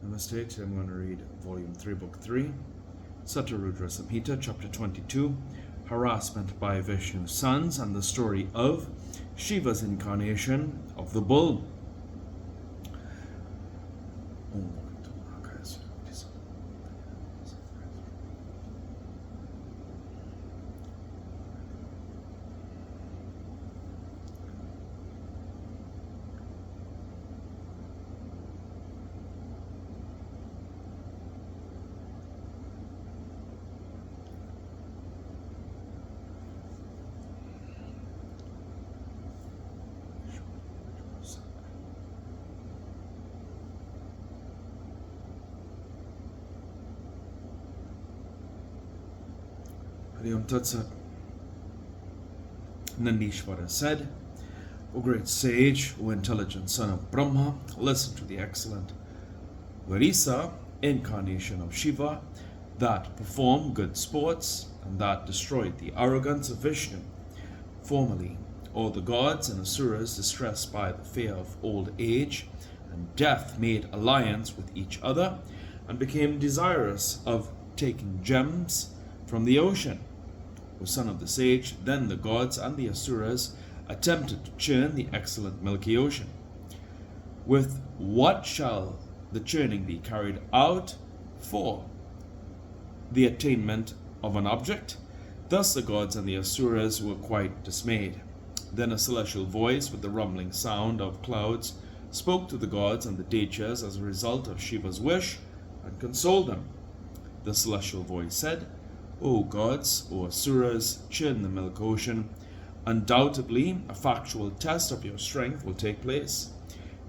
Namaste. Today I'm going to read Volume 3, Book 3, SataRudra Samhita, Chapter 22, Harassment by Vishnu's Sons, and the story of Shiva's incarnation of the bull. Hariom Tatsat. Nandishvara said, O great sage, O intelligent son of Brahma, listen to the excellent Varisa, incarnation of Shiva, that performed good sports and that destroyed the arrogance of Vishnu. Formerly, all the gods and asuras, distressed by the fear of old age and death, made alliance with each other and became desirous of taking gems from the ocean. O son of the sage, then the gods and the asuras attempted to churn the excellent milky ocean. With what shall the churning be carried out for? The attainment of an object? Thus the gods and the asuras were quite dismayed. Then a celestial voice with the rumbling sound of clouds spoke to the gods and the deities as a result of Shiva's wish and consoled them. The celestial voice said, O gods, O asuras, churn the milk ocean. Undoubtedly, a factual test of your strength will take place.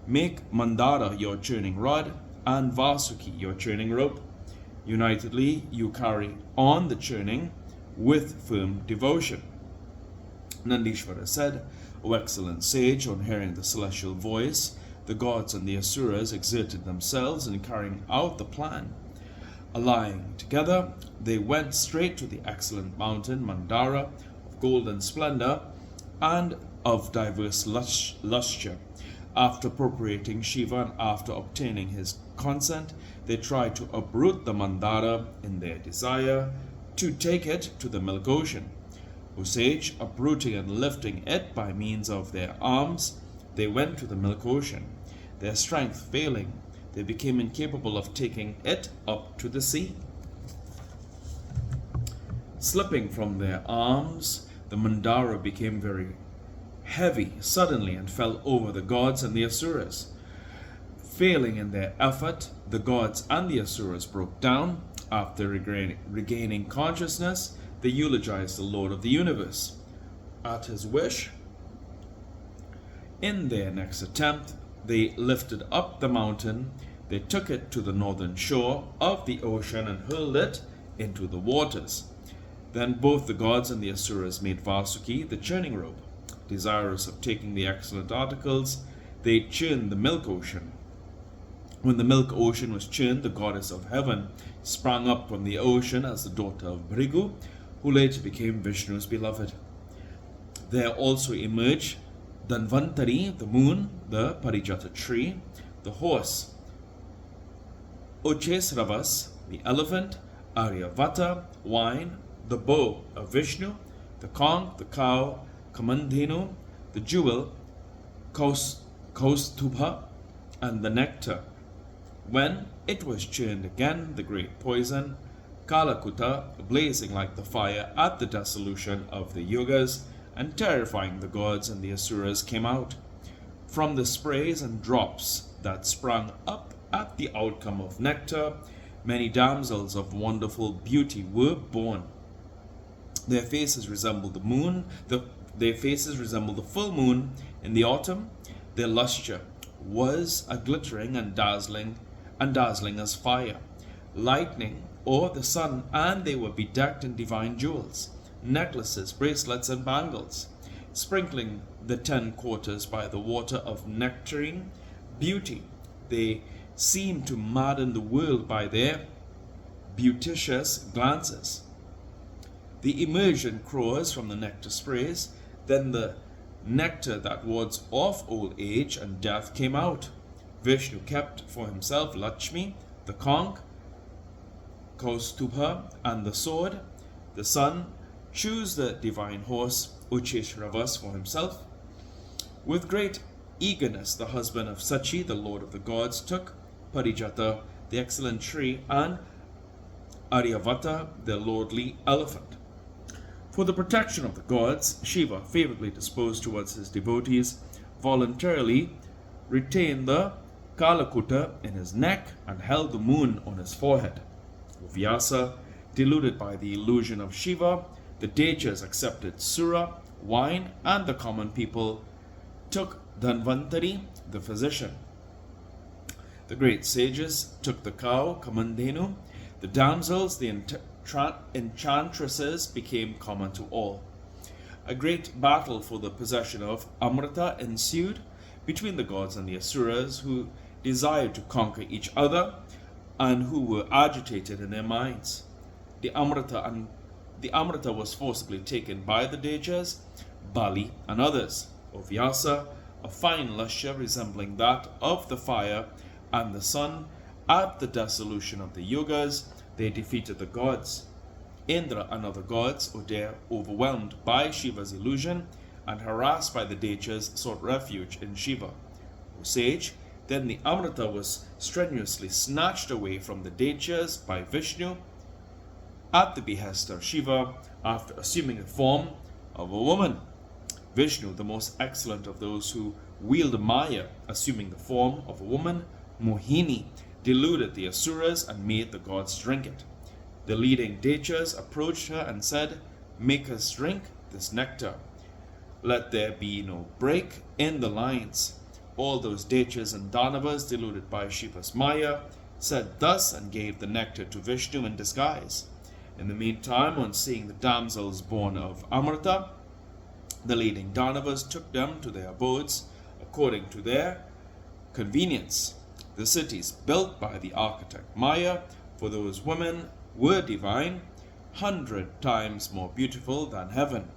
Make Mandara your churning rod and Vasuki your churning rope. Unitedly, you carry on the churning with firm devotion. Nandishvara said, O excellent sage, on hearing the celestial voice, the gods and the asuras exerted themselves in carrying out the plan. Allying together, they went straight to the excellent mountain Mandara, of golden splendor and of diverse lustre. After appropriating Shiva and after obtaining his consent, they tried to uproot the Mandara in their desire to take it to the milk ocean. O sage, uprooting and lifting it by means of their arms, they went to the milk ocean. Their strength failing, they became incapable of taking it up to the sea. Slipping from their arms, the Mandara became very heavy suddenly and fell over the gods and the asuras. Failing in their effort, the gods and the asuras broke down. After regaining consciousness, they eulogized the Lord of the universe. At his wish, in their next attempt, they lifted up the mountain, they took it to the northern shore of the ocean and hurled it into the waters. Then both the gods and the asuras made Vasuki the churning rope. Desirous of taking the excellent articles, they churned the milk ocean. When the milk ocean was churned, the goddess of heaven sprang up from the ocean as the daughter of Bhrigu, who later became Vishnu's beloved. There also emerged Dhanvantari, the moon, the Parijata tree, the horse, Uchesravas, the elephant, Aryavata, wine, the bow of Vishnu, the conch, the cow, Kamandhenu, the jewel, Kaustubha, and the nectar. When it was churned again, the great poison, Kalakuta, blazing like the fire at the dissolution of the yugas, and terrifying the gods and the asuras, came out. From the sprays and drops that sprang up at the outcome of nectar, many damsels of wonderful beauty were born. Their faces resembled the moon, their faces resembled the full moon in the autumn. Their lustre was a glittering and dazzling as fire, lightning, or the sun, and they were bedecked in divine jewels, necklaces, bracelets, and bangles, sprinkling the 10 quarters by the water of nectarine beauty. They seemed to madden the world by their beauticious glances. The immersion crows from the nectar sprays, then the nectar that wards off old age and death came out. Vishnu kept for himself Lakshmi, the conch, Kaustubha, and the sword. The sun chose the divine horse Ucheshravas for himself. With great eagerness, the husband of Sachi, the lord of the gods, took Parijata, the excellent tree, and Aryavata, the lordly elephant. For the protection of the gods, Shiva, favorably disposed towards his devotees, voluntarily retained the Kalakuta in his neck and held the moon on his forehead. Vyasa, deluded by the illusion of Shiva, the Dechas accepted Sura, wine, and the common people took Dhanvantari, the physician. The great sages took the cow, Kamandhenu. The damsels, the enchantresses, became common to all. A great battle for the possession of Amrita ensued between the gods and the Asuras, who desired to conquer each other and who were agitated in their minds. The Amrita was forcibly taken by the Dechas, Bali, and others. Of Vyasa, a fine lustre resembling that of the fire and the sun, at the dissolution of the Yogas, they defeated the gods. Indra and other gods, overwhelmed by Shiva's illusion and harassed by the Dechas, sought refuge in Shiva. O sage, then the Amrita was strenuously snatched away from the Dechas by Vishnu at the behest of Shiva after assuming the form of a woman. Vishnu, the most excellent of those who wield Maya, assuming the form of a woman, Mohini, deluded the Asuras and made the gods drink it. The leading Dechas approached her and said, "Make us drink this nectar. Let there be no break in the lines." All those Dechas and Danavas, deluded by Shiva's Maya, said thus and gave the nectar to Vishnu in disguise. In the meantime, on seeing the damsels born of Amrita, the leading Danavas took them to their abodes according to their convenience. The cities built by the architect Maya for those women were divine, 100 times more beautiful than heaven.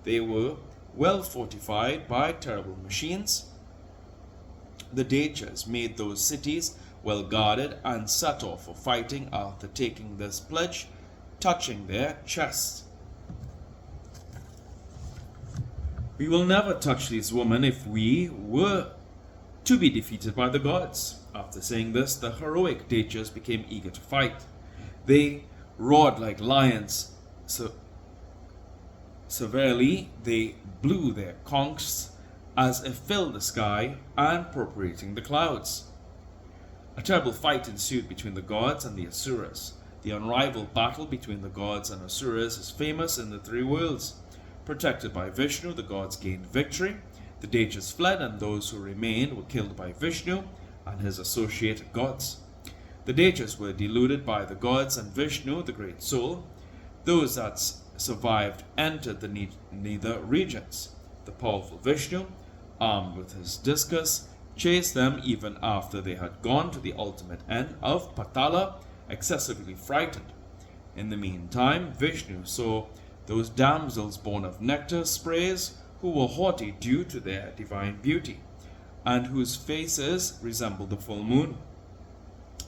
They were well fortified by terrible machines. The Dechas made those cities well guarded and set off for fighting after taking this pledge, touching their chests. We will never touch these women if we were to be defeated by the gods. After saying this, the heroic Dechas became eager to fight. They roared like lions. Severely, they blew their conchs as if filled the sky and purpurating the clouds. A terrible fight ensued between the gods and the Asuras. The unrivaled battle between the gods and Asuras is famous in the three worlds. Protected by Vishnu, the gods gained victory. The Dechas fled, and those who remained were killed by Vishnu and his associated gods. The Dechas were deluded by the gods and Vishnu, the great soul. Those that survived entered the nether regions. The powerful Vishnu, armed with his discus, chased them even after they had gone to the ultimate end of Patala, excessively frightened. In the meantime, Vishnu saw those damsels born of nectar sprays who were haughty due to their divine beauty, and whose faces resembled the full moon.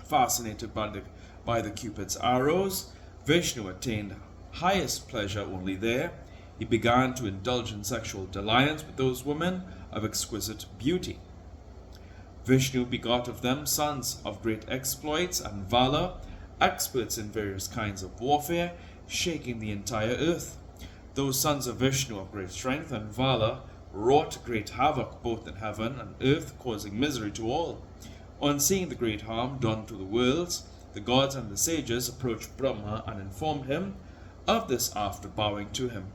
Fascinated by the Cupid's arrows, Vishnu attained highest pleasure only there. He began to indulge in sexual dalliance with those women of exquisite beauty. Vishnu begot of them sons of great exploits and valor, experts in various kinds of warfare, shaking the entire earth. Those sons of Vishnu of great strength and valor wrought great havoc both in heaven and earth, causing misery to all. On seeing the great harm done to the worlds, the gods and the sages approached Brahma and informed him of this after bowing to him.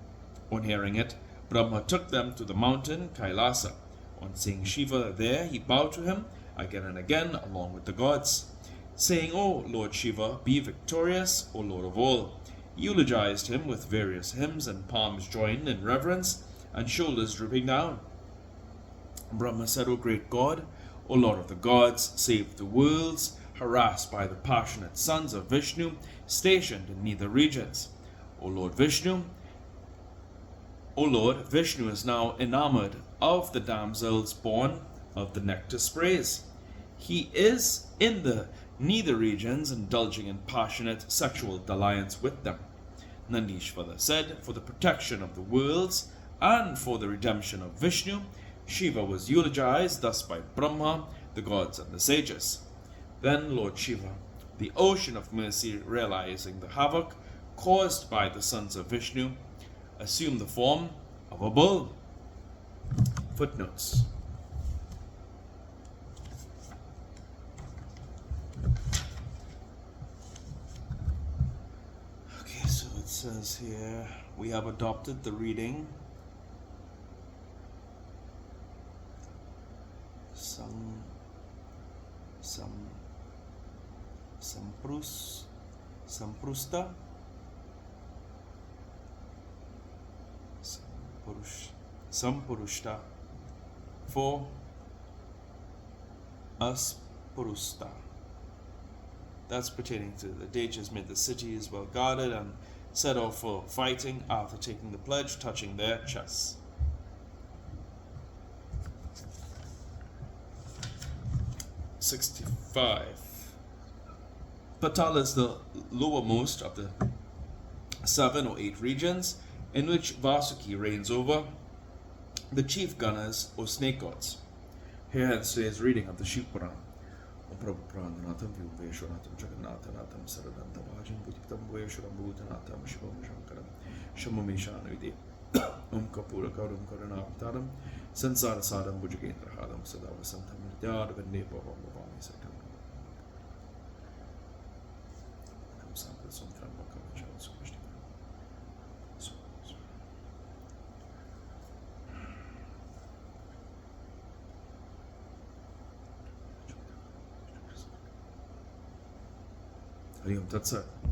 On hearing it, Brahma took them to the mountain Kailasa. On seeing Shiva there, he bowed to him again and again along with the gods, saying, "O Lord Shiva, be victorious, O Lord of all." He eulogized him with various hymns and palms joined in reverence and shoulders drooping down. Brahma said, "O great God, O Lord of the gods, save the worlds, harassed by the passionate sons of Vishnu, stationed in nether regions. O Lord, Vishnu is now enamored of the damsels born of the nectar sprays. he is in the nether regions indulging in passionate sexual dalliance with them. Nandishvara said, for the protection of the worlds and for the redemption of Vishnu, Shiva was eulogized thus by Brahma, the gods, and the sages. Then Lord Shiva, the ocean of mercy, realizing the havoc caused by the sons of Vishnu, assumed the form of a bull. Footnotes. Okay, so it says here, we have adopted the reading Sampurushta for Aspurusta. That's pertaining to the Dejas made the city is well guarded and set off for fighting after taking the pledge, touching their chests. 65. Patal is the lowermost of the 7 or 8 regions in which Vasuki reigns over the chief gunners or snake gods. Here ends today's reading of the Shiva Puran. Om Prabhu Purandanatham Vyumveshwanatham Jagannatanatham Saradantabhajam Bhutiktam Veshwaram Bhutanatham Shivam Shankaram Shamameshana Om Kapura Kauram Karanavtaram Sansara Sadam Bhujagendrahadam Sadavasantam Nityad Vendepavam Bhavami Satam Samhita Sumtram Bhakavacham Sumishti. Hari Om Tat Sat.